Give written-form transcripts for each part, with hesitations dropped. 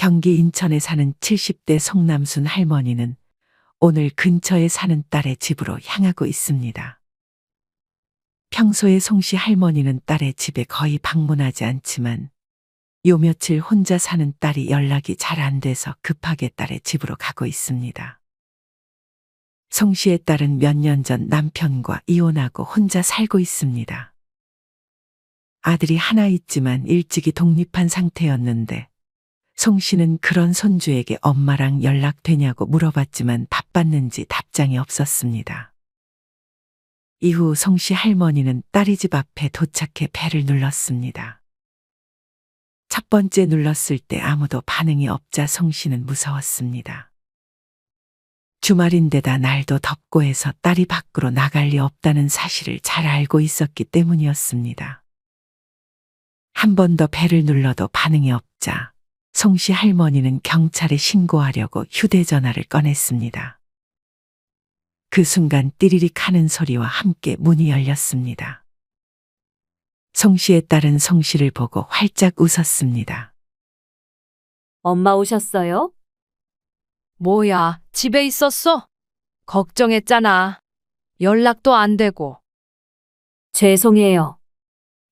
경기 인천에 사는 70대 송남순 할머니는 오늘 근처에 사는 딸의 집으로 향하고 있습니다. 평소에 송씨 할머니는 딸의 집에 거의 방문하지 않지만 요 며칠 혼자 사는 딸이 연락이 잘 안 돼서 급하게 딸의 집으로 가고 있습니다. 송씨의 딸은 몇 년 전 남편과 이혼하고 혼자 살고 있습니다. 아들이 하나 있지만 일찍이 독립한 상태였는데 송씨는 그런 손주에게 엄마랑 연락되냐고 물어봤지만 바빴는지 답장이 없었습니다. 이후 송씨 할머니는 딸이 집 앞에 도착해 벨을 눌렀습니다. 첫 번째 눌렀을 때 아무도 반응이 없자 송씨는 무서웠습니다. 주말인데다 날도 덥고 해서 딸이 밖으로 나갈 리 없다는 사실을 잘 알고 있었기 때문이었습니다. 한 번 더 벨을 눌러도 반응이 없자 송씨 할머니는 경찰에 신고하려고 휴대전화를 꺼냈습니다. 그 순간 띠리릭 하는 소리와 함께 문이 열렸습니다. 송씨의 딸은 송씨를 보고 활짝 웃었습니다. 엄마 오셨어요? 뭐야, 집에 있었어? 걱정했잖아. 연락도 안 되고. 죄송해요.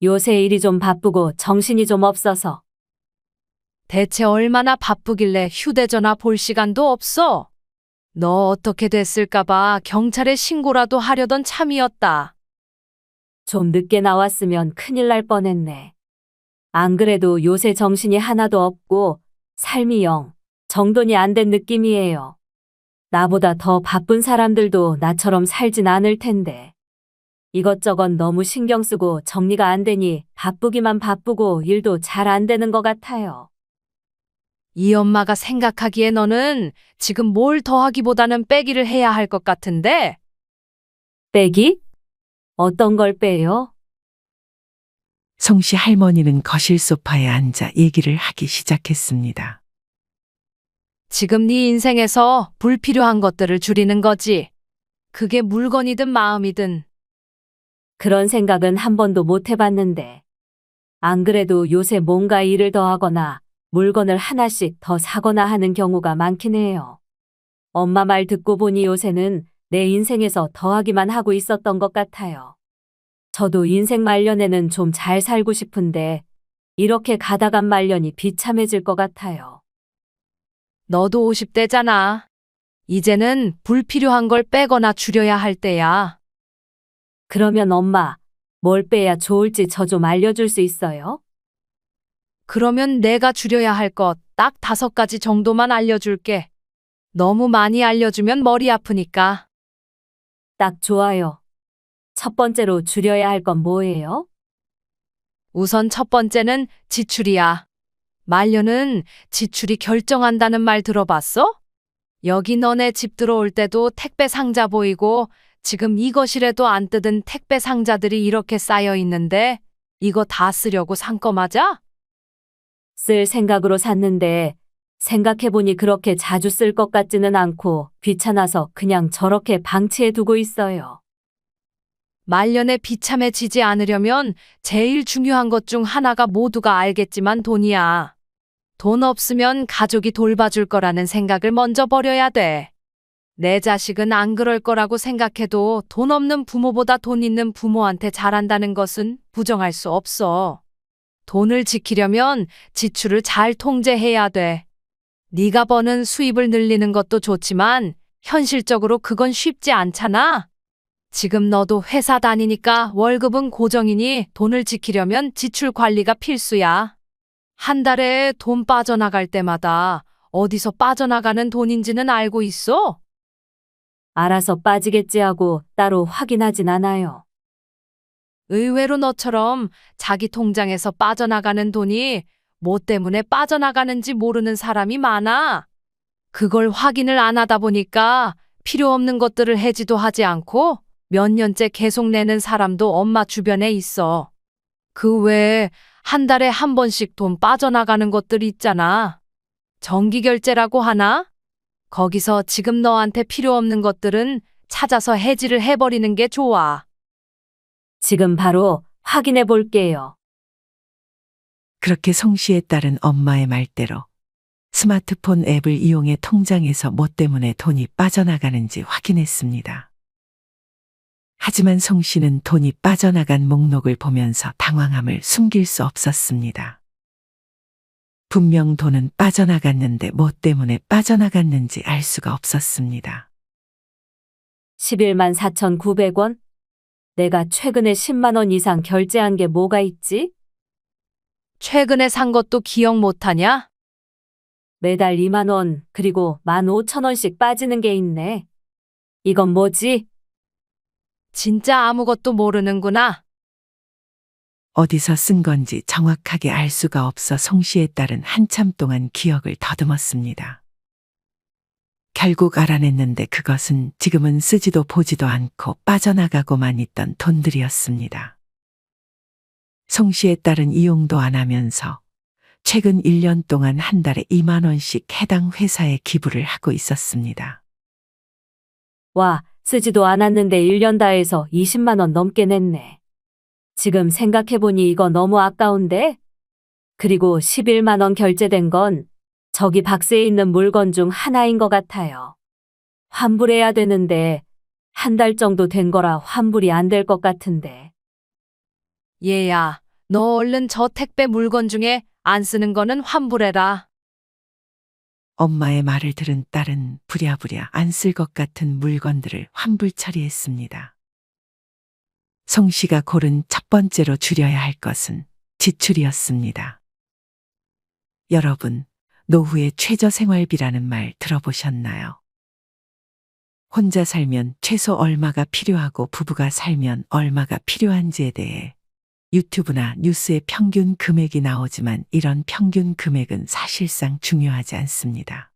요새 일이 좀 바쁘고 정신이 좀 없어서. 대체 얼마나 바쁘길래 휴대전화 볼 시간도 없어? 너 어떻게 됐을까봐 경찰에 신고라도 하려던 참이었다. 좀 늦게 나왔으면 큰일 날 뻔했네. 안 그래도 요새 정신이 하나도 없고 삶이 영 정돈이 안 된 느낌이에요. 나보다 더 바쁜 사람들도 나처럼 살진 않을 텐데. 이것저것 너무 신경 쓰고 정리가 안 되니 바쁘기만 바쁘고 일도 잘 안 되는 것 같아요. 이 엄마가 생각하기에 너는 지금 뭘 더하기보다는 빼기를 해야 할 것 같은데? 빼기? 어떤 걸 빼요? 송씨 할머니는 거실 소파에 앉아 얘기를 하기 시작했습니다. 지금 네 인생에서 불필요한 것들을 줄이는 거지. 그게 물건이든 마음이든. 그런 생각은 한 번도 못 해봤는데. 안 그래도 요새 뭔가 일을 더 하거나 물건을 하나씩 더 사거나 하는 경우가 많긴 해요. 엄마 말 듣고 보니 요새는 내 인생에서 더하기만 하고 있었던 것 같아요. 저도 인생 말년에는 좀 잘 살고 싶은데 이렇게 가다간 말년이 비참해질 것 같아요. 너도 50대잖아. 이제는 불필요한 걸 빼거나 줄여야 할 때야. 그러면 엄마, 뭘 빼야 좋을지 저 좀 알려줄 수 있어요? 그러면 내가 줄여야 할 것 딱 5가지 정도만 알려줄게. 너무 많이 알려주면 머리 아프니까. 딱 좋아요. 첫 번째로 줄여야 할 건 뭐예요? 우선 첫 번째는 지출이야. 말년은 지출이 결정한다는 말 들어봤어? 여기 너네 집 들어올 때도 택배 상자 보이고 지금 이 거실에도 안 뜯은 택배 상자들이 이렇게 쌓여 있는데 이거 다 쓰려고 산 거 맞아? 쓸 생각으로 샀는데 생각해보니 그렇게 자주 쓸 것 같지는 않고 귀찮아서 그냥 저렇게 방치해 두고 있어요. 말년에 비참해지지 않으려면 제일 중요한 것 중 하나가 모두가 알겠지만 돈이야. 돈 없으면 가족이 돌봐줄 거라는 생각을 먼저 버려야 돼. 내 자식은 안 그럴 거라고 생각해도 돈 없는 부모보다 돈 있는 부모한테 잘한다는 것은 부정할 수 없어. 돈을 지키려면 지출을 잘 통제해야 돼. 네가 버는 수입을 늘리는 것도 좋지만 현실적으로 그건 쉽지 않잖아. 지금 너도 회사 다니니까 월급은 고정이니 돈을 지키려면 지출 관리가 필수야. 한 달에 돈 빠져나갈 때마다 어디서 빠져나가는 돈인지는 알고 있어? 알아서 빠지겠지 하고 따로 확인하진 않아요. 의외로 너처럼 자기 통장에서 빠져나가는 돈이 뭐 때문에 빠져나가는지 모르는 사람이 많아. 그걸 확인을 안 하다 보니까 필요 없는 것들을 해지도 하지 않고 몇 년째 계속 내는 사람도 엄마 주변에 있어. 그 외에 한 달에 한 번씩 돈 빠져나가는 것들 있잖아. 정기결제라고 하나? 거기서 지금 너한테 필요 없는 것들은 찾아서 해지를 해버리는 게 좋아. 지금 바로 확인해 볼게요. 그렇게 송씨의 딸은 엄마의 말대로 스마트폰 앱을 이용해 통장에서 뭐 때문에 돈이 빠져나가는지 확인했습니다. 하지만 송 씨는 돈이 빠져나간 목록을 보면서 당황함을 숨길 수 없었습니다. 분명 돈은 빠져나갔는데 뭐 때문에 빠져나갔는지 알 수가 없었습니다. 11만 4,900원? 내가 최근에 10만 원 이상 결제한 게 뭐가 있지? 최근에 산 것도 기억 못하냐? 매달 2만 원, 그리고 15,000원씩 빠지는 게 있네. 이건 뭐지? 진짜 아무것도 모르는구나. 어디서 쓴 건지 정확하게 알 수가 없어 송 씨의 딸은 한참 동안 기억을 더듬었습니다. 결국 알아냈는데 그것은 지금은 쓰지도 보지도 않고 빠져나가고만 있던 돈들이었습니다. 송 씨의 딸은 이용도 안 하면서 최근 1년 동안 한 달에 2만 원씩 해당 회사에 기부를 하고 있었습니다. 와, 쓰지도 않았는데 1년 다 해서 20만 원 넘게 냈네. 지금 생각해보니 이거 너무 아까운데? 그리고 11만 원 결제된 건 저기 박스에 있는 물건 중 하나인 것 같아요. 환불해야 되는데 한 달 정도 된 거라 환불이 안 될 것 같은데. 얘야, 너 얼른 저 택배 물건 중에 안 쓰는 거는 환불해라. 엄마의 말을 들은 딸은 부랴부랴 안 쓸 것 같은 물건들을 환불 처리했습니다. 송 씨가 고른 첫 번째로 줄여야 할 것은 지출이었습니다. 여러분, 노후의 최저 생활비라는 말 들어보셨나요? 혼자 살면 최소 얼마가 필요하고 부부가 살면 얼마가 필요한지에 대해 유튜브나 뉴스에 평균 금액이 나오지만 이런 평균 금액은 사실상 중요하지 않습니다.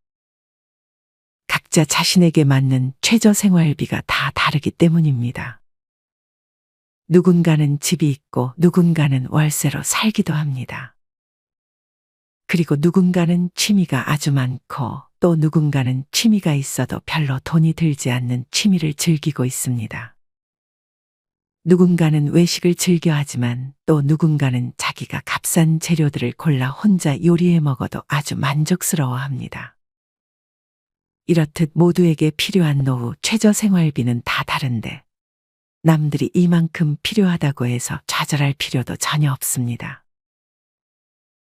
각자 자신에게 맞는 최저 생활비가 다 다르기 때문입니다. 누군가는 집이 있고 누군가는 월세로 살기도 합니다. 그리고 누군가는 취미가 아주 많고 또 누군가는 취미가 있어도 별로 돈이 들지 않는 취미를 즐기고 있습니다. 누군가는 외식을 즐겨 하지만 또 누군가는 자기가 값싼 재료들을 골라 혼자 요리해 먹어도 아주 만족스러워 합니다. 이렇듯 모두에게 필요한 노후 최저 생활비는 다 다른데 남들이 이만큼 필요하다고 해서 좌절할 필요도 전혀 없습니다.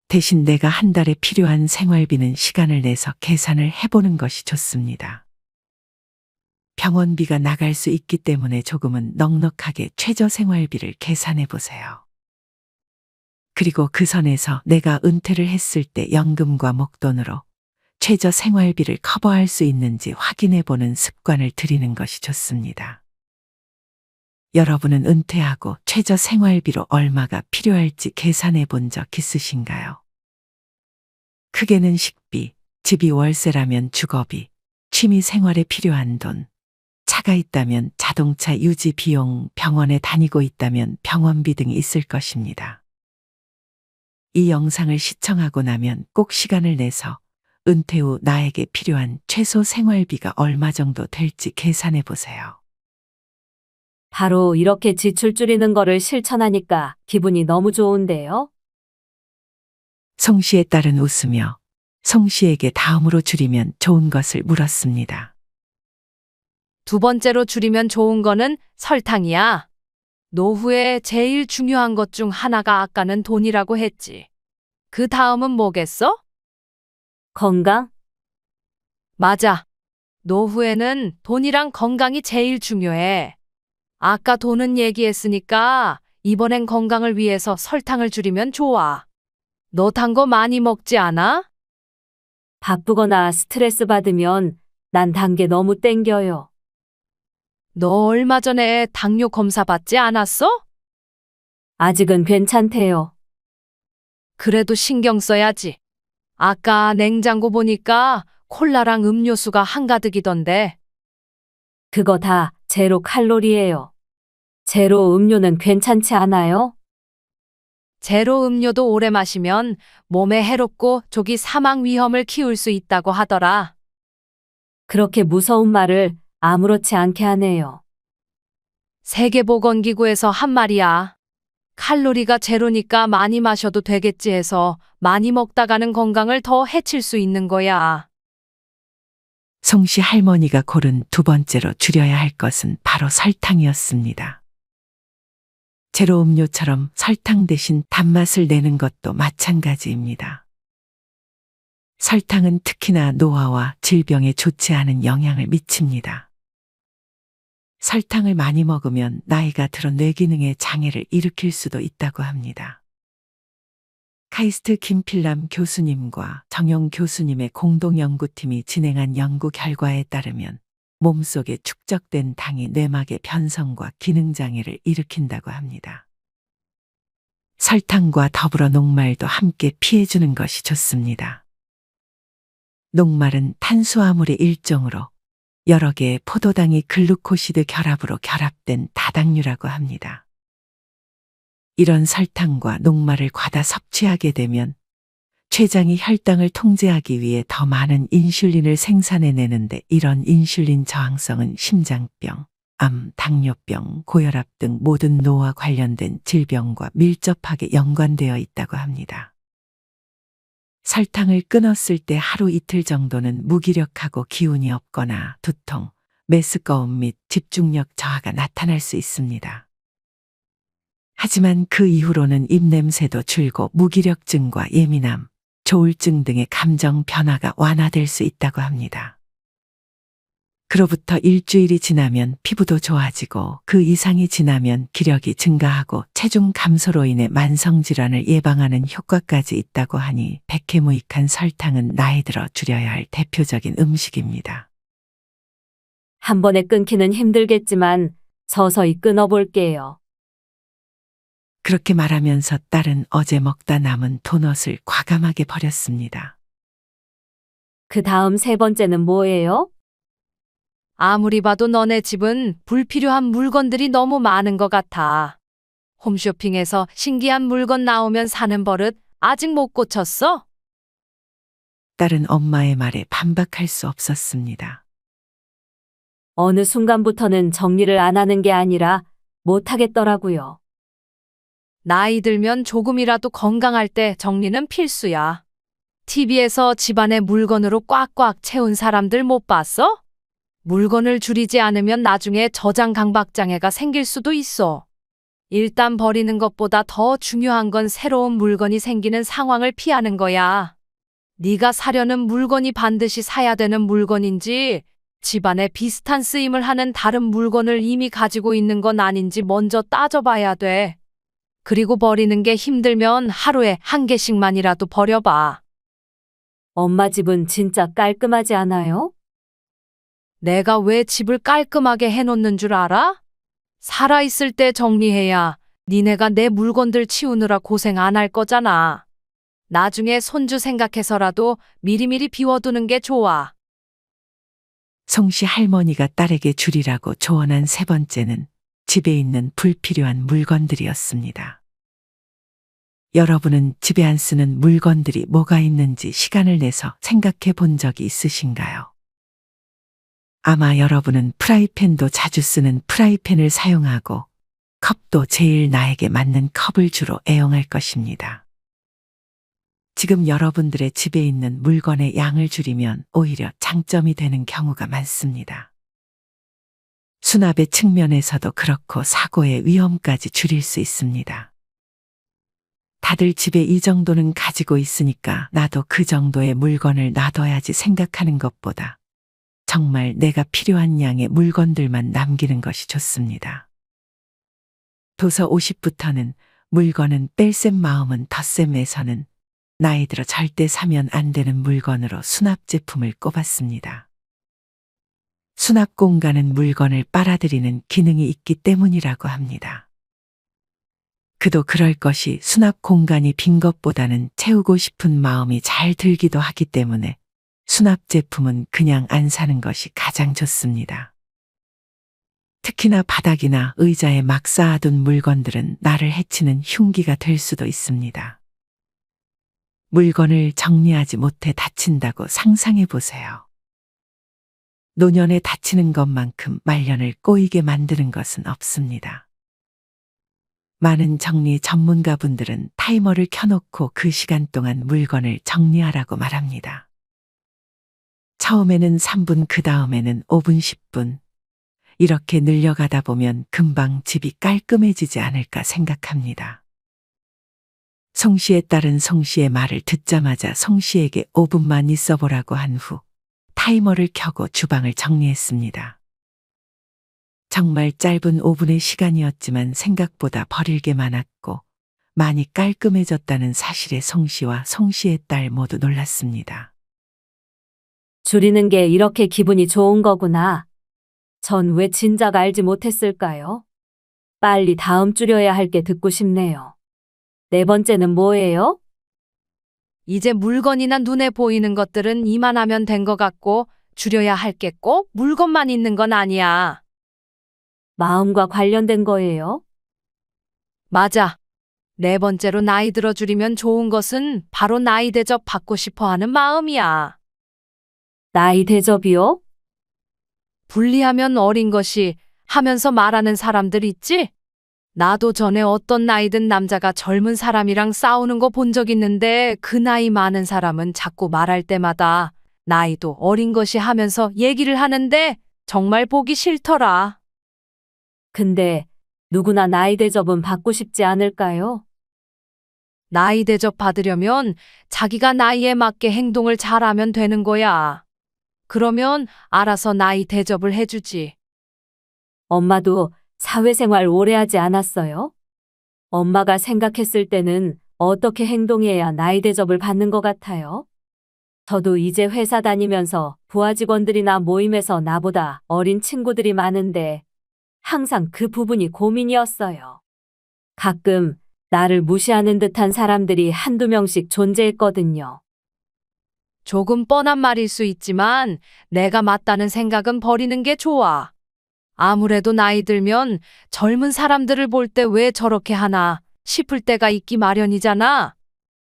대신 내가 한 달에 필요한 생활비는 시간을 내서 계산을 해보는 것이 좋습니다. 병원비가 나갈 수 있기 때문에 조금은 넉넉하게 최저 생활비를 계산해 보세요. 그리고 그 선에서 내가 은퇴를 했을 때 연금과 목돈으로 최저 생활비를 커버할 수 있는지 확인해 보는 습관을 들이는 것이 좋습니다. 여러분은 은퇴하고 최저 생활비로 얼마가 필요할지 계산해 본 적 있으신가요? 크게는 식비, 집이 월세라면 주거비, 취미 생활에 필요한 돈, 차가 있다면 자동차 유지 비용, 병원에 다니고 있다면 병원비 등이 있을 것입니다. 이 영상을 시청하고 나면 꼭 시간을 내서 은퇴 후 나에게 필요한 최소 생활비가 얼마 정도 될지 계산해 보세요. 바로 이렇게 지출 줄이는 거를 실천하니까 기분이 너무 좋은데요? 송 씨의 딸은 웃으며 송 씨에게 다음으로 줄이면 좋은 것을 물었습니다. 두 번째로 줄이면 좋은 거는 설탕이야. 노후에 제일 중요한 것 중 하나가 아까는 돈이라고 했지. 그 다음은 뭐겠어? 건강? 맞아. 노후에는 돈이랑 건강이 제일 중요해. 아까 돈은 얘기했으니까 이번엔 건강을 위해서 설탕을 줄이면 좋아. 너 단 거 많이 먹지 않아? 바쁘거나 스트레스 받으면 난 단 게 너무 땡겨요. 너 얼마 전에 당뇨 검사 받지 않았어? 아직은 괜찮대요. 그래도 신경 써야지. 아까 냉장고 보니까 콜라랑 음료수가 한가득이던데. 그거 다 제로 칼로리예요. 제로 음료는 괜찮지 않아요? 제로 음료도 오래 마시면 몸에 해롭고 조기 사망 위험을 키울 수 있다고 하더라. 그렇게 무서운 말을 아무렇지 않게 하네요. 세계보건기구에서 한 말이야. 칼로리가 제로니까 많이 마셔도 되겠지 해서 많이 먹다가는 건강을 더 해칠 수 있는 거야. 송씨 할머니가 고른 두 번째로 줄여야 할 것은 바로 설탕이었습니다. 제로 음료처럼 설탕 대신 단맛을 내는 것도 마찬가지입니다. 설탕은 특히나 노화와 질병에 좋지 않은 영향을 미칩니다. 설탕을 많이 먹으면 나이가 들어 뇌기능에 장애를 일으킬 수도 있다고 합니다. 카이스트 김필남 교수님과 정용 교수님의 공동연구팀이 진행한 연구 결과에 따르면 몸속에 축적된 당이 뇌막의 변성과 기능장애를 일으킨다고 합니다. 설탕과 더불어 녹말도 함께 피해주는 것이 좋습니다. 녹말은 탄수화물의 일종으로 여러 개의 포도당이 글루코시드 결합으로 결합된 다당류라고 합니다. 이런 설탕과 녹말을 과다 섭취하게 되면 췌장이 혈당을 통제하기 위해 더 많은 인슐린을 생산해내는데 이런 인슐린 저항성은 심장병, 암, 당뇨병, 고혈압 등 모든 노화 관련된 질병과 밀접하게 연관되어 있다고 합니다. 설탕을 끊었을 때 하루 이틀 정도는 무기력하고 기운이 없거나 두통, 메스꺼움 및 집중력 저하가 나타날 수 있습니다. 하지만 그 이후로는 입냄새도 줄고 무기력증과 예민함, 조울증 등의 감정 변화가 완화될 수 있다고 합니다. 그로부터 일주일이 지나면 피부도 좋아지고 그 이상이 지나면 기력이 증가하고 체중 감소로 인해 만성질환을 예방하는 효과까지 있다고 하니 백해무익한 설탕은 나이 들어 줄여야 할 대표적인 음식입니다. 한 번에 끊기는 힘들겠지만 서서히 끊어볼게요. 그렇게 말하면서 딸은 어제 먹다 남은 도넛을 과감하게 버렸습니다. 그 다음 세 번째는 뭐예요? 아무리 봐도 너네 집은 불필요한 물건들이 너무 많은 것 같아. 홈쇼핑에서 신기한 물건 나오면 사는 버릇 아직 못 고쳤어? 딸은 엄마의 말에 반박할 수 없었습니다. 어느 순간부터는 정리를 안 하는 게 아니라 못 하겠더라고요. 나이 들면 조금이라도 건강할 때 정리는 필수야. TV에서 집안에 물건으로 꽉꽉 채운 사람들 못 봤어? 물건을 줄이지 않으면 나중에 저장 강박장애가 생길 수도 있어. 일단 버리는 것보다 더 중요한 건 새로운 물건이 생기는 상황을 피하는 거야. 네가 사려는 물건이 반드시 사야 되는 물건인지 집안에 비슷한 쓰임을 하는 다른 물건을 이미 가지고 있는 건 아닌지 먼저 따져봐야 돼. 그리고 버리는 게 힘들면 하루에 한 개씩만이라도 버려봐. 엄마 집은 진짜 깔끔하지 않아요? 내가 왜 집을 깔끔하게 해놓는 줄 알아? 살아있을 때 정리해야 니네가 내 물건들 치우느라 고생 안 할 거잖아. 나중에 손주 생각해서라도 미리미리 비워두는 게 좋아. 송씨 할머니가 딸에게 줄이라고 조언한 세 번째는 집에 있는 불필요한 물건들이었습니다. 여러분은 집에 안 쓰는 물건들이 뭐가 있는지 시간을 내서 생각해 본 적이 있으신가요? 아마 여러분은 프라이팬도 자주 쓰는 프라이팬을 사용하고 컵도 제일 나에게 맞는 컵을 주로 애용할 것입니다. 지금 여러분들의 집에 있는 물건의 양을 줄이면 오히려 장점이 되는 경우가 많습니다. 수납의 측면에서도 그렇고 사고의 위험까지 줄일 수 있습니다. 다들 집에 이 정도는 가지고 있으니까 나도 그 정도의 물건을 놔둬야지 생각하는 것보다 정말 내가 필요한 양의 물건들만 남기는 것이 좋습니다. 도서 50부터는 물건은 뺄셈 마음은 덧셈에서는 나이 들어 절대 사면 안 되는 물건으로 수납 제품을 꼽았습니다. 수납 공간은 물건을 빨아들이는 기능이 있기 때문이라고 합니다. 그도 그럴 것이 수납 공간이 빈 것보다는 채우고 싶은 마음이 잘 들기도 하기 때문에 수납 제품은 그냥 안 사는 것이 가장 좋습니다. 특히나 바닥이나 의자에 막 쌓아둔 물건들은 나를 해치는 흉기가 될 수도 있습니다. 물건을 정리하지 못해 다친다고 상상해 보세요. 노년에 다치는 것만큼 말년을 꼬이게 만드는 것은 없습니다. 많은 정리 전문가분들은 타이머를 켜놓고 그 시간 동안 물건을 정리하라고 말합니다. 처음에는 3분, 그 다음에는 5분, 10분. 이렇게 늘려가다 보면 금방 집이 깔끔해지지 않을까 생각합니다. 송 씨의 딸은 송 씨의 말을 듣자마자 송 씨에게 5분만 있어 보라고 한 후 타이머를 켜고 주방을 정리했습니다. 정말 짧은 5분의 시간이었지만 생각보다 버릴 게 많았고 많이 깔끔해졌다는 사실에 송 씨와 송 씨의 딸 모두 놀랐습니다. 줄이는 게 이렇게 기분이 좋은 거구나. 전 왜 진작 알지 못했을까요? 빨리 다음 줄여야 할 게 듣고 싶네요. 네 번째는 뭐예요? 이제 물건이나 눈에 보이는 것들은 이만하면 된 것 같고 줄여야 할 게 꼭 물건만 있는 건 아니야. 마음과 관련된 거예요? 맞아. 네 번째로 나이 들어 줄이면 좋은 것은 바로 나이 대접 받고 싶어 하는 마음이야. 나이 대접이요? 분리하면 어린 것이 하면서 말하는 사람들 있지? 나도 전에 어떤 나이 든 남자가 젊은 사람이랑 싸우는 거 본 적 있는데 그 나이 많은 사람은 자꾸 말할 때마다 나이도 어린 것이 하면서 얘기를 하는데 정말 보기 싫더라. 근데 누구나 나이 대접은 받고 싶지 않을까요? 나이 대접 받으려면 자기가 나이에 맞게 행동을 잘하면 되는 거야. 그러면 알아서 나이 대접을 해주지. 엄마도 사회생활 오래 하지 않았어요? 엄마가 생각했을 때는 어떻게 행동해야 나이 대접을 받는 것 같아요? 저도 이제 회사 다니면서 부하 직원들이나 모임에서 나보다 어린 친구들이 많은데 항상 그 부분이 고민이었어요. 가끔 나를 무시하는 듯한 사람들이 한두 명씩 존재했거든요. 조금 뻔한 말일 수 있지만 내가 맞다는 생각은 버리는 게 좋아. 아무래도 나이 들면 젊은 사람들을 볼 때 왜 저렇게 하나 싶을 때가 있기 마련이잖아.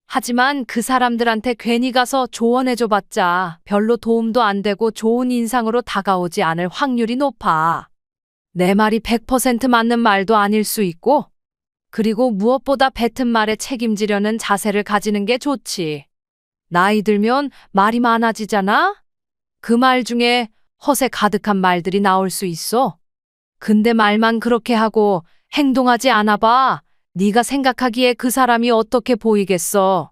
하지만 그 사람들한테 괜히 가서 조언해줘봤자 별로 도움도 안 되고 좋은 인상으로 다가오지 않을 확률이 높아. 내 말이 100% 맞는 말도 아닐 수 있고, 그리고 무엇보다 뱉은 말에 책임지려는 자세를 가지는 게 좋지. 나이 들면 말이 많아지잖아? 그 말 중에 허세 가득한 말들이 나올 수 있어. 근데 말만 그렇게 하고 행동하지 않아 봐. 네가 생각하기에 그 사람이 어떻게 보이겠어.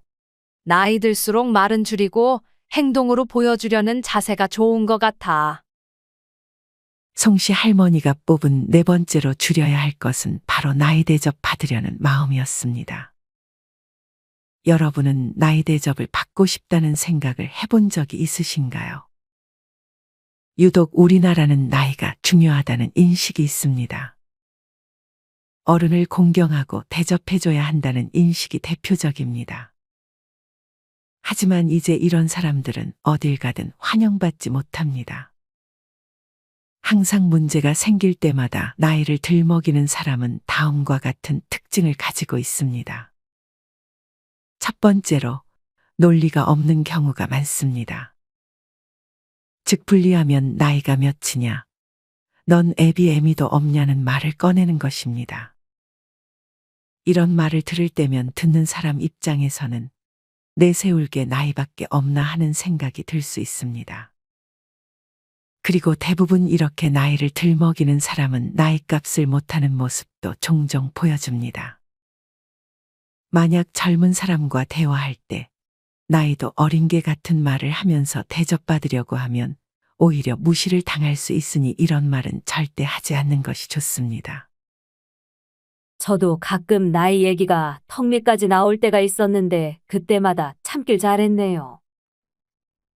나이 들수록 말은 줄이고 행동으로 보여주려는 자세가 좋은 것 같아. 송 씨 할머니가 뽑은 네 번째로 줄여야 할 것은 바로 나이 대접 받으려는 마음이었습니다. 여러분은 나이 대접을 받고 싶다는 생각을 해본 적이 있으신가요? 유독 우리나라는 나이가 중요하다는 인식이 있습니다. 어른을 공경하고 대접해줘야 한다는 인식이 대표적입니다. 하지만 이제 이런 사람들은 어딜 가든 환영받지 못합니다. 항상 문제가 생길 때마다 나이를 들먹이는 사람은 다음과 같은 특징을 가지고 있습니다. 첫 번째로, 논리가 없는 경우가 많습니다. 즉 분리하면 나이가 몇이냐, 넌 애비 애미도 없냐는 말을 꺼내는 것입니다. 이런 말을 들을 때면 듣는 사람 입장에서는 내세울 게 나이밖에 없나 하는 생각이 들 수 있습니다. 그리고 대부분 이렇게 나이를 들먹이는 사람은 나이값을 못하는 모습도 종종 보여줍니다. 만약 젊은 사람과 대화할 때 나이도 어린 개 같은 말을 하면서 대접받으려고 하면 오히려 무시를 당할 수 있으니 이런 말은 절대 하지 않는 것이 좋습니다. 저도 가끔 나이 얘기가 턱 밑까지 나올 때가 있었는데 그때마다 참길 잘했네요.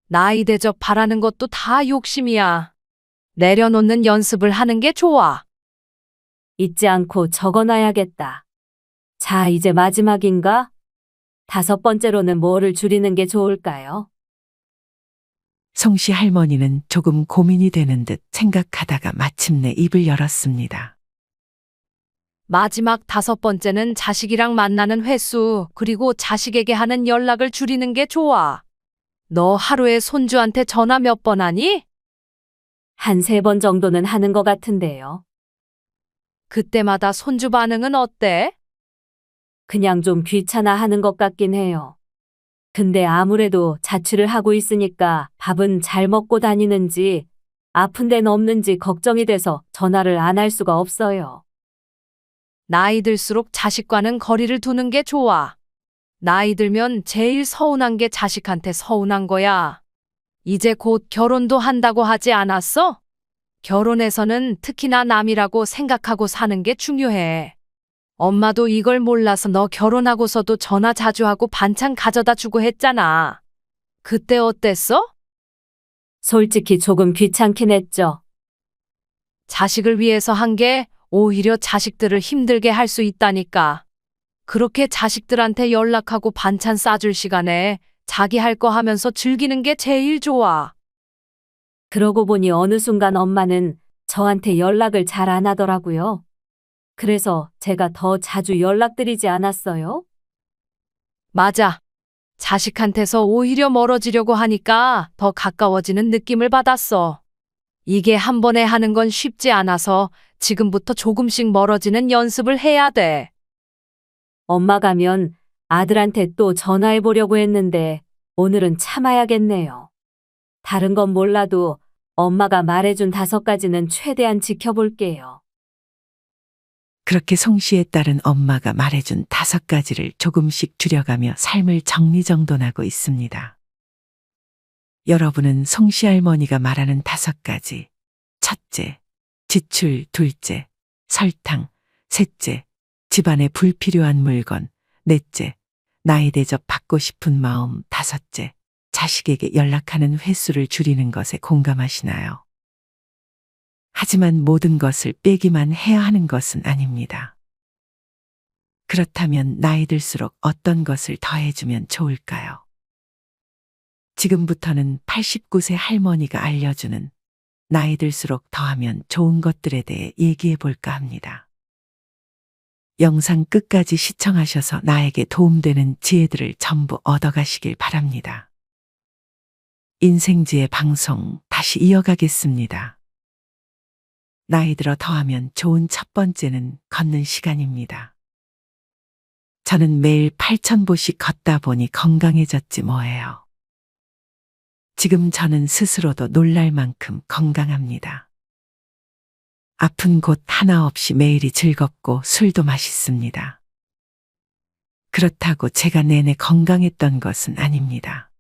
나이 대접 바라는 것도 다 욕심이야. 내려놓는 연습을 하는 게 좋아. 잊지 않고 적어놔야겠다. 자, 이제 마지막인가? 다섯 번째로는 뭐를 줄이는 게 좋을까요? 송 씨 할머니는 조금 고민이 되는 듯 생각하다가 마침내 입을 열었습니다. 마지막 다섯 번째는 자식이랑 만나는 횟수, 그리고 자식에게 하는 연락을 줄이는 게 좋아. 너 하루에 손주한테 전화 몇 번 하니? 한 3번 정도는 하는 것 같은데요. 그때마다 손주 반응은 어때? 그냥 좀 귀찮아 하는 것 같긴 해요. 근데 아무래도 자취를 하고 있으니까 밥은 잘 먹고 다니는지 아픈 데는 없는지 걱정이 돼서 전화를 안 할 수가 없어요. 나이 들수록 자식과는 거리를 두는 게 좋아. 나이 들면 제일 서운한 게 자식한테 서운한 거야. 이제 곧 결혼도 한다고 하지 않았어? 결혼해서는 특히나 남이라고 생각하고 사는 게 중요해. 엄마도 이걸 몰라서 너 결혼하고서도 전화 자주 하고 반찬 가져다 주고 했잖아. 그때 어땠어? 솔직히 조금 귀찮긴 했죠. 자식을 위해서 한 게 오히려 자식들을 힘들게 할 수 있다니까. 그렇게 자식들한테 연락하고 반찬 싸줄 시간에 자기 할 거 하면서 즐기는 게 제일 좋아. 그러고 보니 어느 순간 엄마는 저한테 연락을 잘 안 하더라고요. 그래서 제가 더 자주 연락드리지 않았어요. 맞아. 자식한테서 오히려 멀어지려고 하니까 더 가까워지는 느낌을 받았어. 이게 한 번에 하는 건 쉽지 않아서 지금부터 조금씩 멀어지는 연습을 해야 돼. 엄마 가면 아들한테 또 전화해 보려고 했는데 오늘은 참아야겠네요. 다른 건 몰라도 엄마가 말해준 5가지는 최대한 지켜볼게요. 그렇게 송 씨의 딸은 엄마가 말해준 5가지를 조금씩 줄여가며 삶을 정리정돈하고 있습니다. 여러분은 송 씨 할머니가 말하는 5가지. 첫째, 지출. 둘째, 설탕. 셋째, 집안에 불필요한 물건. 넷째, 나이 대접 받고 싶은 마음. 다섯째, 자식에게 연락하는 횟수를 줄이는 것에 공감하시나요? 하지만 모든 것을 빼기만 해야 하는 것은 아닙니다. 그렇다면 나이 들수록 어떤 것을 더해주면 좋을까요? 지금부터는 89세 할머니가 알려주는 나이 들수록 더하면 좋은 것들에 대해 얘기해 볼까 합니다. 영상 끝까지 시청하셔서 나에게 도움되는 지혜들을 전부 얻어가시길 바랍니다. 인생지혜 방송 다시 이어가겠습니다. 나이 들어 더하면 좋은 첫 번째는 걷는 시간입니다. 저는 매일 8,000보씩 걷다 보니 건강해졌지 뭐예요. 지금 저는 스스로도 놀랄 만큼 건강합니다. 아픈 곳 하나 없이 매일이 즐겁고 술도 맛있습니다. 그렇다고 제가 내내 건강했던 것은 아닙니다.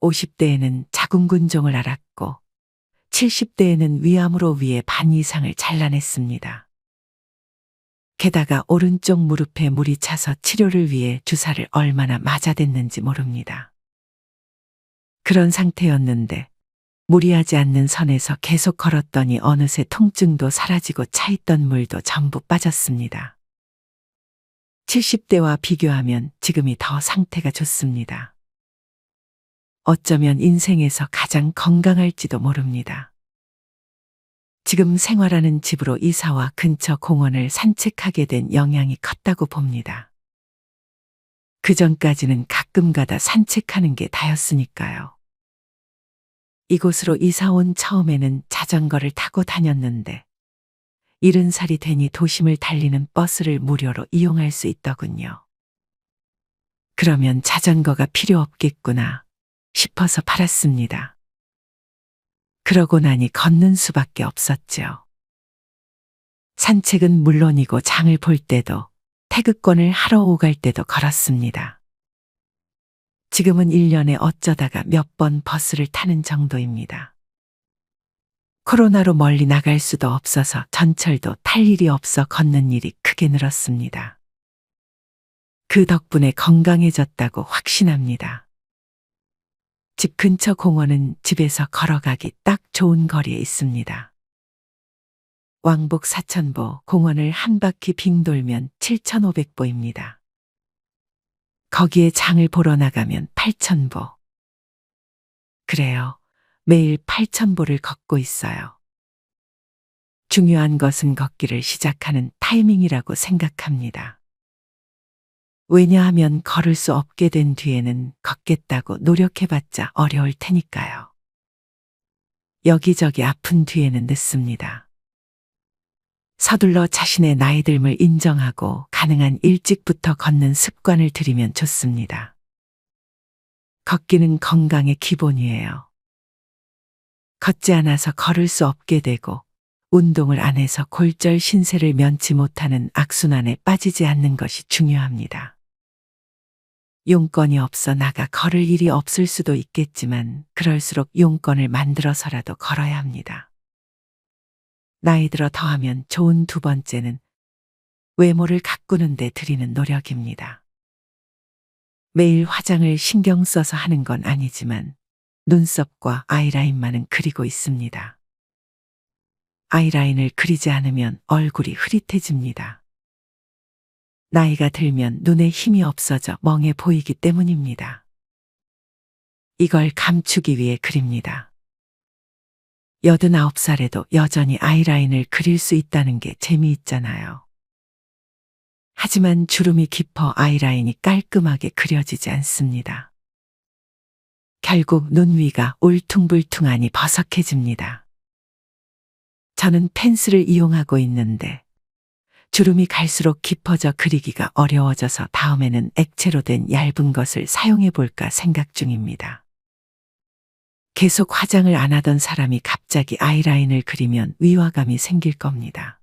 50대에는 자궁근종을 앓았고 70대에는 위암으로 위에 반 이상을 잘라냈습니다. 게다가 오른쪽 무릎에 물이 차서 치료를 위해 주사를 얼마나 맞아댔는지 모릅니다. 그런 상태였는데 무리하지 않는 선에서 계속 걸었더니 어느새 통증도 사라지고 차있던 물도 전부 빠졌습니다. 70대와 비교하면 지금이 더 상태가 좋습니다. 어쩌면 인생에서 가장 건강할지도 모릅니다. 지금 생활하는 집으로 이사와 근처 공원을 산책하게 된 영향이 컸다고 봅니다. 그전까지는 가끔 가다 산책하는 게 다였으니까요. 이곳으로 이사 온 처음에는 자전거를 타고 다녔는데 70살이 되니 도심을 달리는 버스를 무료로 이용할 수 있더군요. 그러면 자전거가 필요 없겠구나 싶어서 팔았습니다. 그러고 나니 걷는 수밖에 없었죠. 산책은 물론이고 장을 볼 때도 태극권을 하러 오갈 때도 걸었습니다. 지금은 1년에 어쩌다가 몇 번 버스를 타는 정도입니다. 코로나로 멀리 나갈 수도 없어서 전철도 탈 일이 없어 걷는 일이 크게 늘었습니다. 그 덕분에 건강해졌다고 확신합니다. 집 근처 공원은 집에서 걸어가기 딱 좋은 거리에 있습니다. 왕복 4,000보, 공원을 한 바퀴 빙 돌면 7,500보입니다. 거기에 장을 보러 나가면 8,000보. 그래요. 매일 8,000보를 걷고 있어요. 중요한 것은 걷기를 시작하는 타이밍이라고 생각합니다. 왜냐하면 걸을 수 없게 된 뒤에는 걷겠다고 노력해봤자 어려울 테니까요. 여기저기 아픈 뒤에는 늦습니다. 서둘러 자신의 나이듦을 인정하고 가능한 일찍부터 걷는 습관을 들이면 좋습니다. 걷기는 건강의 기본이에요. 걷지 않아서 걸을 수 없게 되고 운동을 안 해서 골절 신세를 면치 못하는 악순환에 빠지지 않는 것이 중요합니다. 용건이 없어 나가 걸을 일이 없을 수도 있겠지만 그럴수록 용건을 만들어서라도 걸어야 합니다. 나이 들어 더하면 좋은 두 번째는 외모를 가꾸는 데 들이는 노력입니다. 매일 화장을 신경 써서 하는 건 아니지만 눈썹과 아이라인만은 그리고 있습니다. 아이라인을 그리지 않으면 얼굴이 흐릿해집니다. 나이가 들면 눈에 힘이 없어져 멍해 보이기 때문입니다. 이걸 감추기 위해 그립니다. 89살에도 여전히 아이라인을 그릴 수 있다는 게 재미있잖아요. 하지만 주름이 깊어 아이라인이 깔끔하게 그려지지 않습니다. 결국 눈 위가 울퉁불퉁하니 버석해집니다. 저는 펜슬을 이용하고 있는데 주름이 갈수록 깊어져 그리기가 어려워져서 다음에는 액체로 된 얇은 것을 사용해 볼까 생각 중입니다. 계속 화장을 안 하던 사람이 갑자기 아이라인을 그리면 위화감이 생길 겁니다.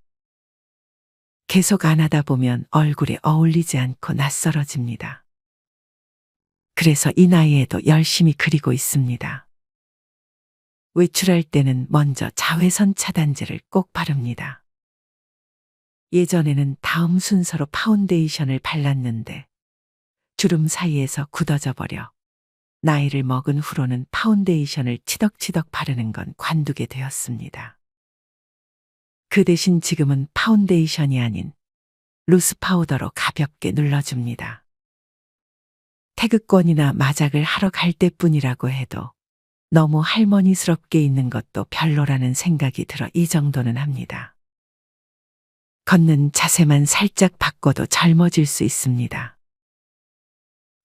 계속 안 하다 보면 얼굴에 어울리지 않고 낯설어집니다. 그래서 이 나이에도 열심히 그리고 있습니다. 외출할 때는 먼저 자외선 차단제를 꼭 바릅니다. 예전에는 다음 순서로 파운데이션을 발랐는데 주름 사이에서 굳어져 버려 나이를 먹은 후로는 파운데이션을 치덕치덕 바르는 건 관두게 되었습니다. 그 대신 지금은 파운데이션이 아닌 루스 파우더로 가볍게 눌러줍니다. 태극권이나 마작을 하러 갈 때뿐이라고 해도 너무 할머니스럽게 있는 것도 별로라는 생각이 들어 이 정도는 합니다. 걷는 자세만 살짝 바꿔도 젊어질 수 있습니다.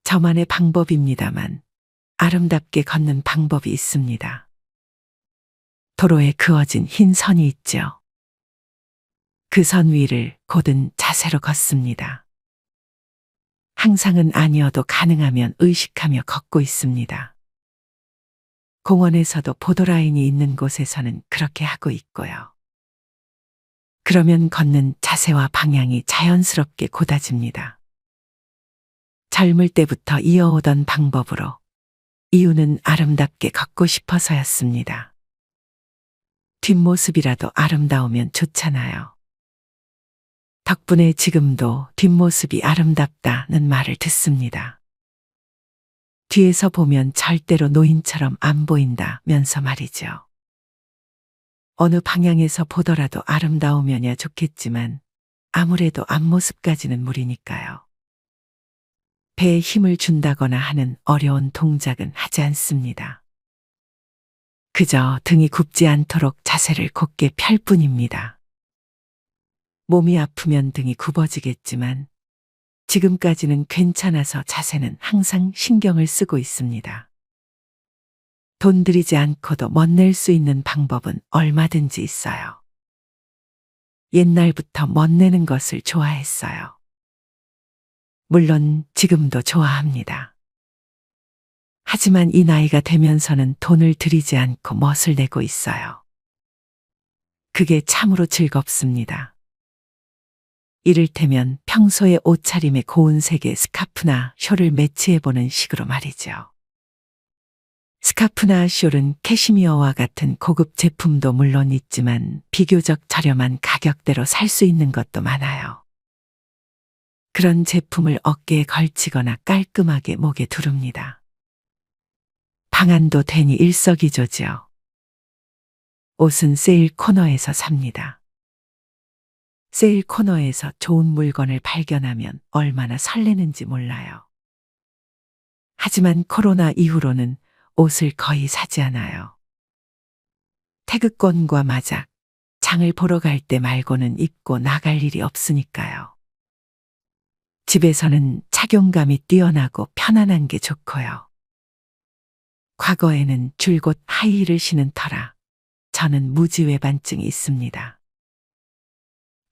저만의 방법입니다만 아름답게 걷는 방법이 있습니다. 도로에 그어진 흰 선이 있죠. 그 선 위를 곧은 자세로 걷습니다. 항상은 아니어도 가능하면 의식하며 걷고 있습니다. 공원에서도 보도라인이 있는 곳에서는 그렇게 하고 있고요. 그러면 걷는 자세와 방향이 자연스럽게 곧아집니다. 젊을 때부터 이어오던 방법으로 이유는 아름답게 걷고 싶어서였습니다. 뒷모습이라도 아름다우면 좋잖아요. 덕분에 지금도 뒷모습이 아름답다는 말을 듣습니다. 뒤에서 보면 절대로 노인처럼 안 보인다면서 말이죠. 어느 방향에서 보더라도 아름다우면야 좋겠지만 아무래도 앞모습까지는 무리니까요. 배에 힘을 준다거나 하는 어려운 동작은 하지 않습니다. 그저 등이 굽지 않도록 자세를 곧게 펼 뿐입니다. 몸이 아프면 등이 굽어지겠지만 지금까지는 괜찮아서 자세는 항상 신경을 쓰고 있습니다. 돈 들이지 않고도 멋낼 수 있는 방법은 얼마든지 있어요. 옛날부터 멋내는 것을 좋아했어요. 물론 지금도 좋아합니다. 하지만 이 나이가 되면서는 돈을 들이지 않고 멋을 내고 있어요. 그게 참으로 즐겁습니다. 이를테면 평소에 옷차림에 고운 색의 스카프나 숄을 매치해보는 식으로 말이죠. 스카프나 숄은 캐시미어와 같은 고급 제품도 물론 있지만 비교적 저렴한 가격대로 살 수 있는 것도 많아요. 그런 제품을 어깨에 걸치거나 깔끔하게 목에 두릅니다. 방안도 되니 일석이조죠. 옷은 세일 코너에서 삽니다. 세일 코너에서 좋은 물건을 발견하면 얼마나 설레는지 몰라요. 하지만 코로나 이후로는 옷을 거의 사지 않아요. 태극권과 마작, 장을 보러 갈 때 말고는 입고 나갈 일이 없으니까요. 집에서는 착용감이 뛰어나고 편안한 게 좋고요. 과거에는 줄곧 하이힐을 신은 터라 저는 무지외반증이 있습니다.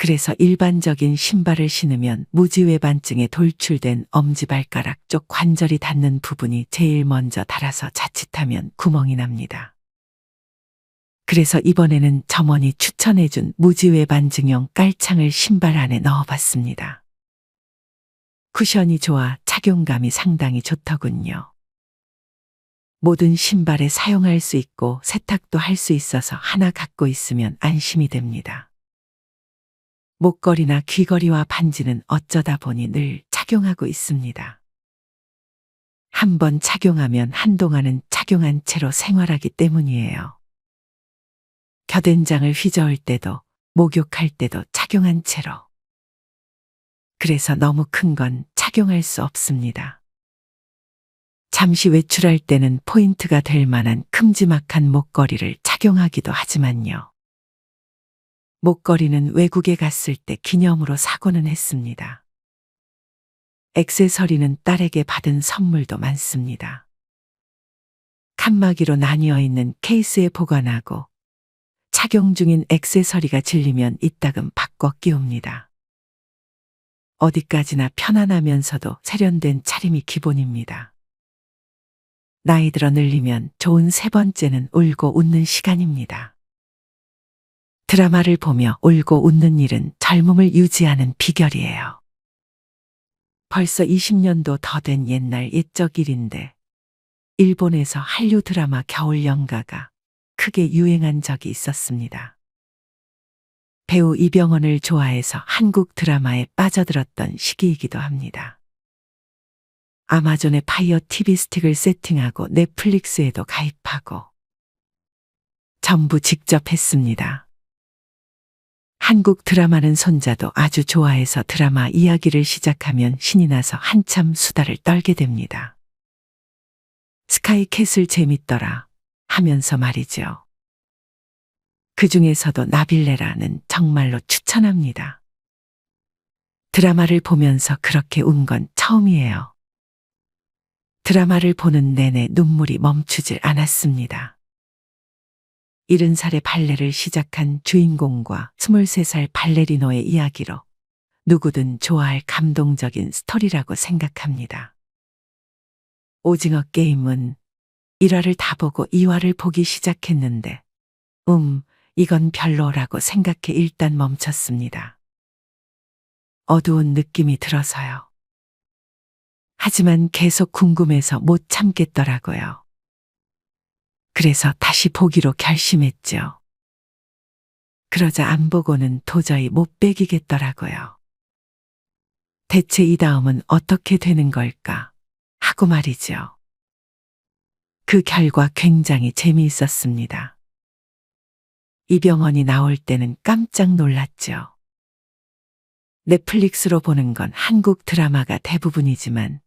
그래서 일반적인 신발을 신으면 무지외반증에 돌출된 엄지발가락 쪽 관절이 닿는 부분이 제일 먼저 닳아서 자칫하면 구멍이 납니다. 그래서 이번에는 점원이 추천해준 무지외반증용 깔창을 신발 안에 넣어봤습니다. 쿠션이 좋아 착용감이 상당히 좋더군요. 모든 신발에 사용할 수 있고 세탁도 할 수 있어서 하나 갖고 있으면 안심이 됩니다. 목걸이나 귀걸이와 반지는 어쩌다 보니 늘 착용하고 있습니다. 한번 착용하면 한동안은 착용한 채로 생활하기 때문이에요. 겨된장을 휘저을 때도, 목욕할 때도 착용한 채로. 그래서 너무 큰 건 착용할 수 없습니다. 잠시 외출할 때는 포인트가 될 만한 큼지막한 목걸이를 착용하기도 하지만요. 목걸이는 외국에 갔을 때 기념으로 사고는 했습니다. 액세서리는 딸에게 받은 선물도 많습니다. 칸막이로 나뉘어 있는 케이스에 보관하고 착용 중인 액세서리가 질리면 이따금 바꿔 끼웁니다. 어디까지나 편안하면서도 세련된 차림이 기본입니다. 나이 들어 늘리면 좋은 세 번째는 울고 웃는 시간입니다. 드라마를 보며 울고 웃는 일은 젊음을 유지하는 비결이에요. 벌써 20년도 더 된 옛날 옛적 일인데 일본에서 한류 드라마 겨울 연가가 크게 유행한 적이 있었습니다. 배우 이병헌을 좋아해서 한국 드라마에 빠져들었던 시기이기도 합니다. 아마존에 파이어 TV 스틱을 세팅하고 넷플릭스에도 가입하고 전부 직접 했습니다. 한국 드라마는 손자도 아주 좋아해서 드라마 이야기를 시작하면 신이 나서 한참 수다를 떨게 됩니다. 스카이캐슬 재밌더라 하면서 말이죠. 그 중에서도 나빌레라는 정말로 추천합니다. 드라마를 보면서 그렇게 운 건 처음이에요. 드라마를 보는 내내 눈물이 멈추질 않았습니다. 70살에 발레를 시작한 주인공과 23살 발레리노의 이야기로 누구든 좋아할 감동적인 스토리라고 생각합니다. 오징어 게임은 1화를 다 보고 2화를 보기 시작했는데 이건 별로라고 생각해 일단 멈췄습니다. 어두운 느낌이 들어서요. 하지만 계속 궁금해서 못 참겠더라고요. 그래서 다시 보기로 결심했죠. 그러자 안 보고는 도저히 못 배기겠더라고요. 대체 이 다음은 어떻게 되는 걸까 하고 말이죠. 그 결과 굉장히 재미있었습니다. 이병헌이 나올 때는 깜짝 놀랐죠. 넷플릭스로 보는 건 한국 드라마가 대부분이지만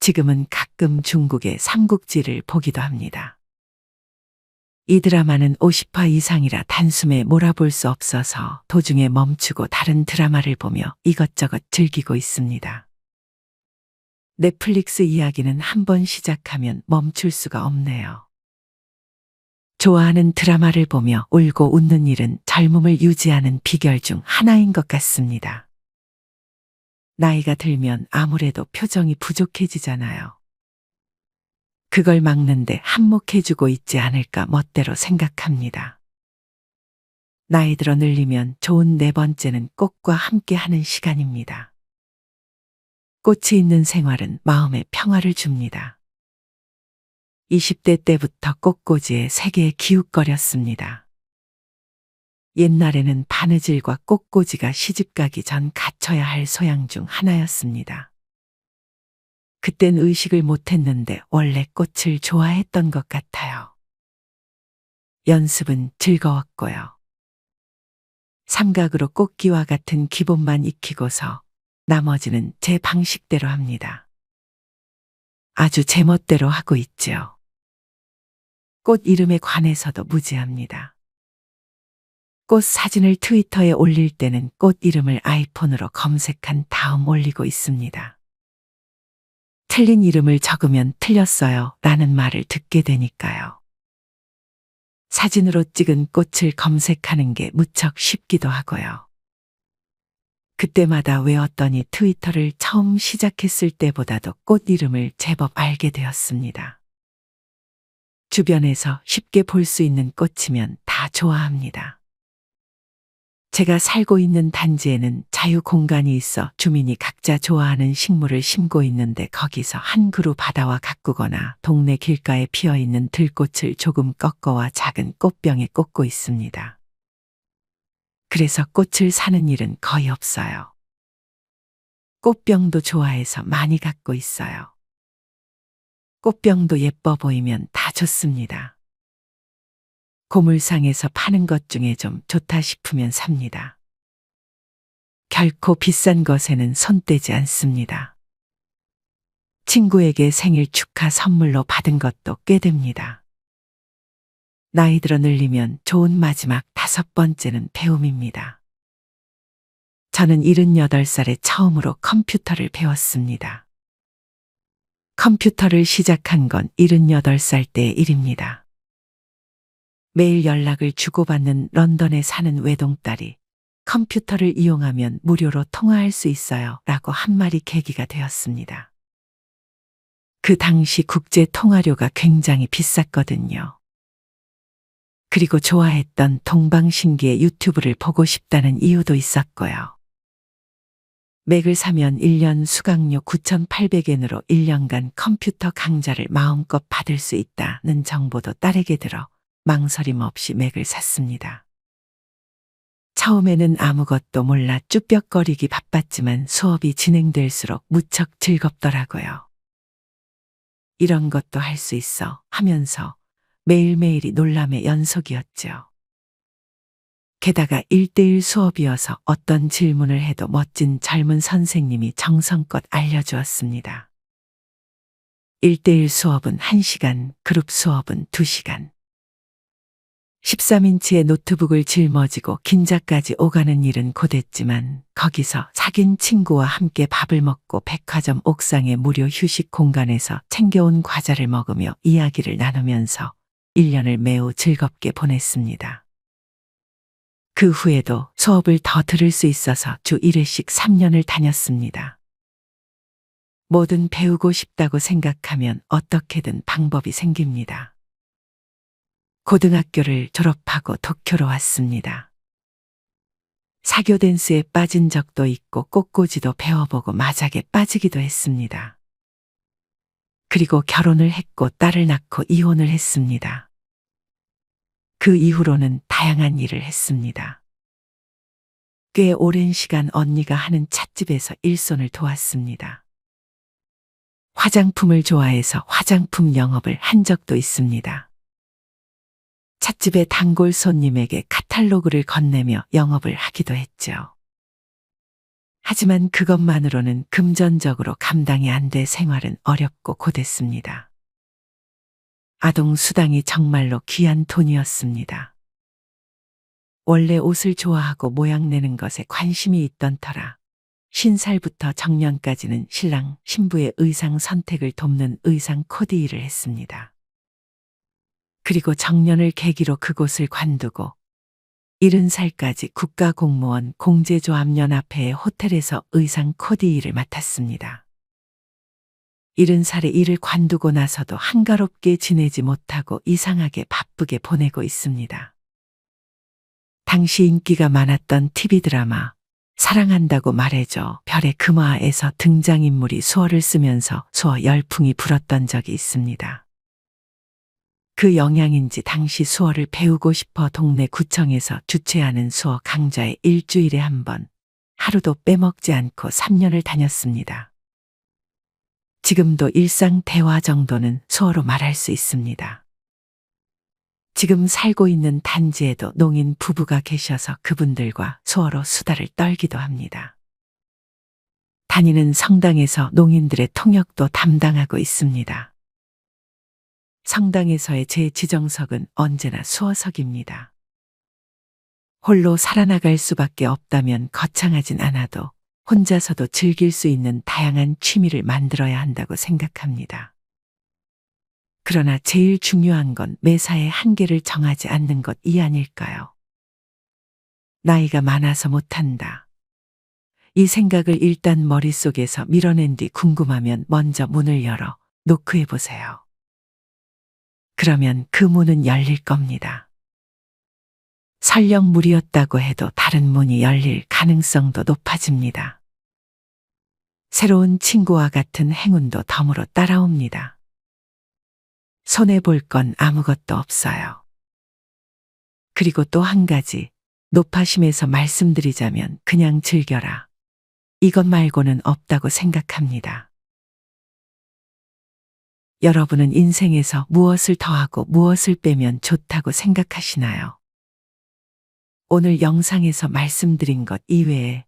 지금은 가끔 중국의 삼국지를 보기도 합니다. 이 드라마는 50화 이상이라 단숨에 몰아볼 수 없어서 도중에 멈추고 다른 드라마를 보며 이것저것 즐기고 있습니다. 넷플릭스 이야기는 한번 시작하면 멈출 수가 없네요. 좋아하는 드라마를 보며 울고 웃는 일은 젊음을 유지하는 비결 중 하나인 것 같습니다. 나이가 들면 아무래도 표정이 부족해지잖아요. 그걸 막는데 한몫해주고 있지 않을까 멋대로 생각합니다. 나이 들어 늘리면 좋은 네 번째는 꽃과 함께 하는 시간입니다. 꽃이 있는 생활은 마음에 평화를 줍니다. 20대 때부터 꽃꽂이에 세계에 기웃거렸습니다. 옛날에는 바느질과 꽃꽂이가 시집가기 전 갖춰야 할 소양 중 하나였습니다. 그땐 의식을 못했는데 원래 꽃을 좋아했던 것 같아요. 연습은 즐거웠고요. 삼각으로 꽃기와 같은 기본만 익히고서 나머지는 제 방식대로 합니다. 아주 제멋대로 하고 있죠. 꽃 이름에 관해서도 무지합니다. 꽃 사진을 트위터에 올릴 때는 꽃 이름을 아이폰으로 검색한 다음 올리고 있습니다. 틀린 이름을 적으면 틀렸어요 라는 말을 듣게 되니까요. 사진으로 찍은 꽃을 검색하는 게 무척 쉽기도 하고요. 그때마다 외웠더니 트위터를 처음 시작했을 때보다도 꽃 이름을 제법 알게 되었습니다. 주변에서 쉽게 볼 수 있는 꽃이면 다 좋아합니다. 제가 살고 있는 단지에는 자유 공간이 있어 주민이 각자 좋아하는 식물을 심고 있는데 거기서 한 그루 받아와 가꾸거나 동네 길가에 피어 있는 들꽃을 조금 꺾어와 작은 꽃병에 꽂고 있습니다. 그래서 꽃을 사는 일은 거의 없어요. 꽃병도 좋아해서 많이 갖고 있어요. 꽃병도 예뻐 보이면 다 좋습니다. 고물상에서 파는 것 중에 좀 좋다 싶으면 삽니다. 결코 비싼 것에는 손 떼지 않습니다. 친구에게 생일 축하 선물로 받은 것도 꽤 됩니다. 나이 들어 늘리면 좋은 마지막 5번째는 배움입니다. 저는 78살에 처음으로 컴퓨터를 배웠습니다. 컴퓨터를 시작한 건 78살 때의 일입니다. 매일 연락을 주고받는 런던에 사는 외동딸이 컴퓨터를 이용하면 무료로 통화할 수 있어요 라고 한 말이 계기가 되었습니다. 그 당시 국제 통화료가 굉장히 비쌌거든요. 그리고 좋아했던 동방신기의 유튜브를 보고 싶다는 이유도 있었고요. 맥을 사면 1년 수강료 9,800엔으로 1년간 컴퓨터 강좌를 마음껏 받을 수 있다는 정보도 딸에게 들어 망설임 없이 맥을 샀습니다. 처음에는 아무것도 몰라 쭈뼛거리기 바빴지만 수업이 진행될수록 무척 즐겁더라고요. 이런 것도 할 수 있어 하면서 매일매일이 놀람의 연속이었죠. 게다가 1:1 수업이어서 어떤 질문을 해도 멋진 젊은 선생님이 정성껏 알려주었습니다. 1:1 수업은 1시간, 그룹 수업은 2시간. 13인치의 노트북을 짊어지고 긴자까지 오가는 일은 고됐지만 거기서 사귄 친구와 함께 밥을 먹고 백화점 옥상의 무료 휴식 공간에서 챙겨온 과자를 먹으며 이야기를 나누면서 1년을 매우 즐겁게 보냈습니다. 그 후에도 수업을 더 들을 수 있어서 주 1회씩 3년을 다녔습니다. 뭐든 배우고 싶다고 생각하면 어떻게든 방법이 생깁니다. 고등학교를 졸업하고 도쿄로 왔습니다. 사교 댄스에 빠진 적도 있고 꽃꽂이도 배워보고 마작에 빠지기도 했습니다. 그리고 결혼을 했고 딸을 낳고 이혼을 했습니다. 그 이후로는 다양한 일을 했습니다. 꽤 오랜 시간 언니가 하는 찻집에서 일손을 도왔습니다. 화장품을 좋아해서 화장품 영업을 한 적도 있습니다. 찻집의 단골 손님에게 카탈로그를 건네며 영업을 하기도 했죠. 하지만 그것만으로는 금전적으로 감당이 안 돼 생활은 어렵고 고됐습니다. 아동 수당이 정말로 귀한 돈이었습니다. 원래 옷을 좋아하고 모양 내는 것에 관심이 있던 터라 50살부터 정년까지는 신랑, 신부의 의상 선택을 돕는 의상 코디 일을 했습니다. 그리고 정년을 계기로 그곳을 관두고 70살까지 국가공무원 공제조합연합회의 호텔에서 의상 코디 일을 맡았습니다. 70살에 일을 관두고 나서도 한가롭게 지내지 못하고 이상하게 바쁘게 보내고 있습니다. 당시 인기가 많았던 TV 드라마 사랑한다고 말해줘 별의 금화에서 등장인물이 수어를 쓰면서 수어 열풍이 불었던 적이 있습니다. 그 영향인지 당시 수어를 배우고 싶어 동네 구청에서 주최하는 수어 강좌에 일주일에 한 번, 하루도 빼먹지 않고 3년을 다녔습니다. 지금도 일상 대화 정도는 수어로 말할 수 있습니다. 지금 살고 있는 단지에도 농인 부부가 계셔서 그분들과 수어로 수다를 떨기도 합니다. 다니는 성당에서 농인들의 통역도 담당하고 있습니다. 성당에서의 제 지정석은 언제나 수어석입니다. 홀로 살아나갈 수밖에 없다면 거창하진 않아도 혼자서도 즐길 수 있는 다양한 취미를 만들어야 한다고 생각합니다. 그러나 제일 중요한 건 매사에 한계를 정하지 않는 것 이 아닐까요? 나이가 많아서 못한다. 이 생각을 일단 머릿속에서 밀어낸 뒤 궁금하면 먼저 문을 열어 노크해 보세요. 그러면 그 문은 열릴 겁니다. 설령 물이었다고 해도 다른 문이 열릴 가능성도 높아집니다. 새로운 친구와 같은 행운도 덤으로 따라옵니다. 손해볼 건 아무것도 없어요. 그리고 또 한 가지, 높아심에서 말씀드리자면 그냥 즐겨라. 이것 말고는 없다고 생각합니다. 여러분은 인생에서 무엇을 더하고 무엇을 빼면 좋다고 생각하시나요? 오늘 영상에서 말씀드린 것 이외에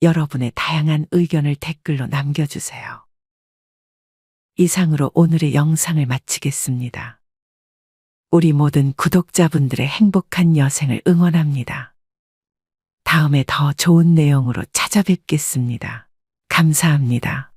여러분의 다양한 의견을 댓글로 남겨주세요. 이상으로 오늘의 영상을 마치겠습니다. 우리 모든 구독자분들의 행복한 여생을 응원합니다. 다음에 더 좋은 내용으로 찾아뵙겠습니다. 감사합니다.